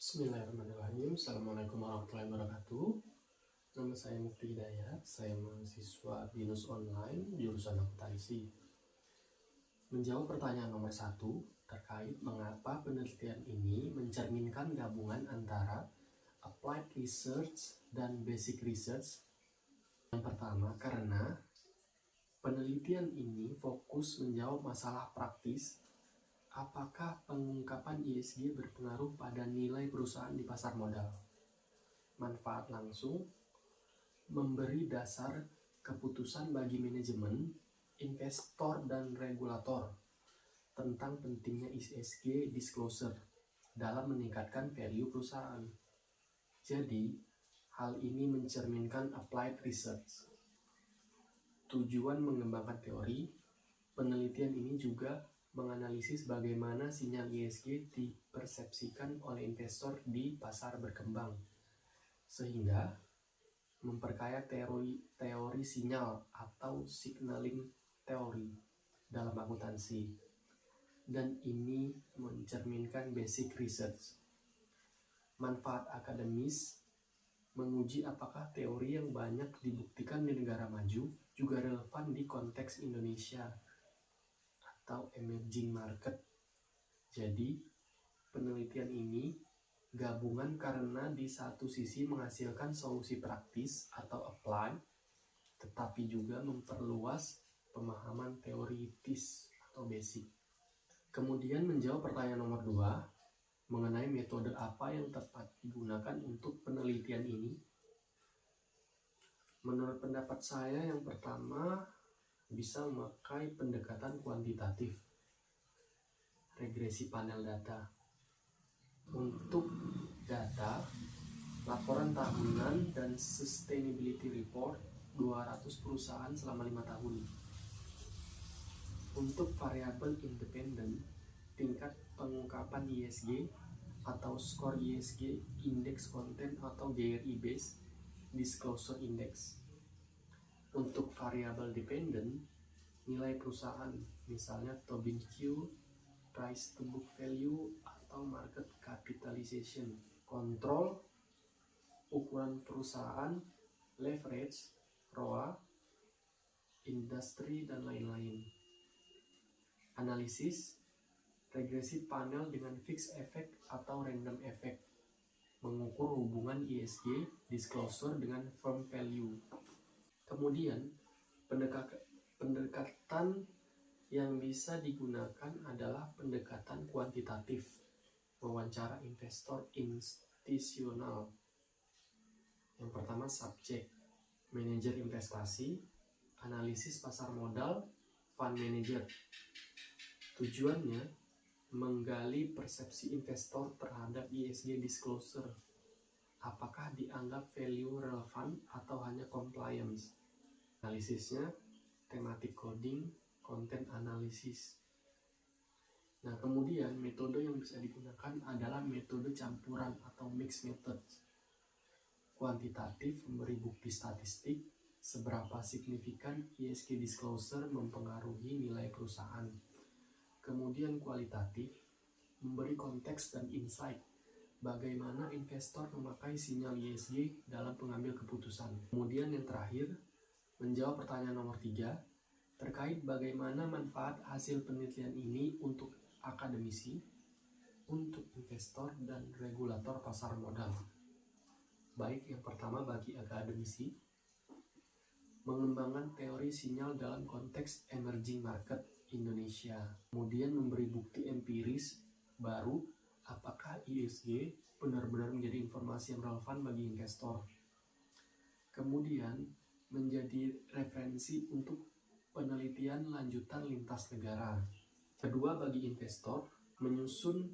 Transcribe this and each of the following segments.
Bismillahirrahmanirrahim. Assalamualaikum warahmatullahi wabarakatuh. Nama saya Mukti Hidayat. Saya mahasiswa BINUS Online jurusan akuntansi. Menjawab pertanyaan nomor 1 terkait mengapa penelitian ini mencerminkan gabungan antara applied research dan basic research. Yang pertama, karena penelitian ini fokus menjawab masalah praktis. Apakah pengungkapan ESG berpengaruh pada nilai perusahaan di pasar modal? Manfaat langsung, memberi dasar keputusan bagi manajemen, investor, dan regulator tentang pentingnya ESG disclosure dalam meningkatkan value perusahaan. Jadi, hal ini mencerminkan applied research. Tujuan mengembangkan teori, penelitian ini juga menganalisis bagaimana sinyal ESG dipersepsikan oleh investor di pasar berkembang, sehingga memperkaya teori sinyal atau signaling teori dalam akuntansi, dan ini mencerminkan basic research. Manfaat akademis, menguji apakah teori yang banyak dibuktikan di negara maju juga relevan di konteks Indonesia atau emerging market. Jadi, penelitian ini gabungan karena di satu sisi menghasilkan solusi praktis atau apply, tetapi juga memperluas pemahaman teoritis atau basic. Kemudian menjawab pertanyaan nomor 2 mengenai metode apa yang tepat digunakan untuk penelitian ini. Menurut pendapat saya, yang pertama bisa memakai pendekatan kuantitatif, regresi panel data. Untuk data, laporan tahunan dan sustainability report 200 perusahaan selama 5 tahun. Untuk variabel independen, tingkat pengungkapan ESG atau skor ESG Index Content atau GRI Based Disclosure Index. Untuk variabel dependen, nilai perusahaan, misalnya Tobin Q, price to book value, atau market capitalization. Kontrol, ukuran perusahaan, leverage, ROA, industri, dan lain-lain. Analisis, regresi panel dengan fixed effect atau random effect, mengukur hubungan ESG disclosure dengan firm value. Kemudian, pendekatan yang bisa digunakan adalah pendekatan kuantitatif, wawancara investor institusional. Yang pertama, subjek, manajer investasi, analisis pasar modal, fund manager. Tujuannya, menggali persepsi investor terhadap ESG disclosure. Apakah dianggap value relevan atau hanya compliance? Analisisnya, thematic coding, content analysis. Nah, kemudian metode yang bisa digunakan adalah metode campuran atau mixed method. Kuantitatif, memberi bukti statistik seberapa signifikan ESG disclosure mempengaruhi nilai perusahaan. Kemudian kualitatif, memberi konteks dan insight bagaimana investor memakai sinyal ESG dalam pengambil keputusan. Kemudian yang terakhir, menjawab pertanyaan nomor 3 terkait bagaimana manfaat hasil penelitian ini untuk akademisi, untuk investor, dan regulator pasar modal. Baik, yang pertama bagi akademisi, mengembangkan teori sinyal dalam konteks emerging market Indonesia. Kemudian memberi bukti empiris baru apakah ESG benar-benar menjadi informasi yang relevan bagi investor. Kemudian menjadi referensi untuk penelitian lanjutan lintas negara. Kedua, bagi investor, menyusun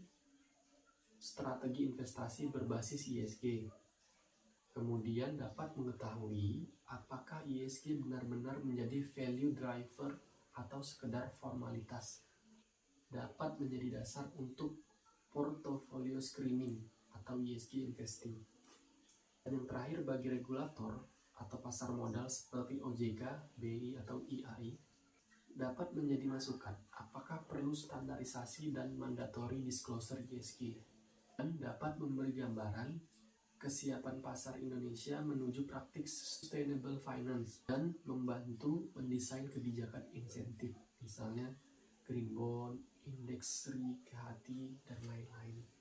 strategi investasi berbasis ESG. Kemudian dapat mengetahui apakah ESG benar-benar menjadi value driver atau sekedar formalitas. Dapat menjadi dasar untuk portfolio screening atau ESG investing. Dan yang terakhir, bagi regulator atau pasar modal seperti OJK, BI, atau IAI, dapat menjadi masukan apakah perlu standarisasi dan mandatory disclosure ESG. dan dapat memberi gambaran kesiapan pasar Indonesia menuju praktik sustainable finance dan membantu mendesain kebijakan insentif, misalnya green bond, indeks SRI, KHT, dan lain-lain.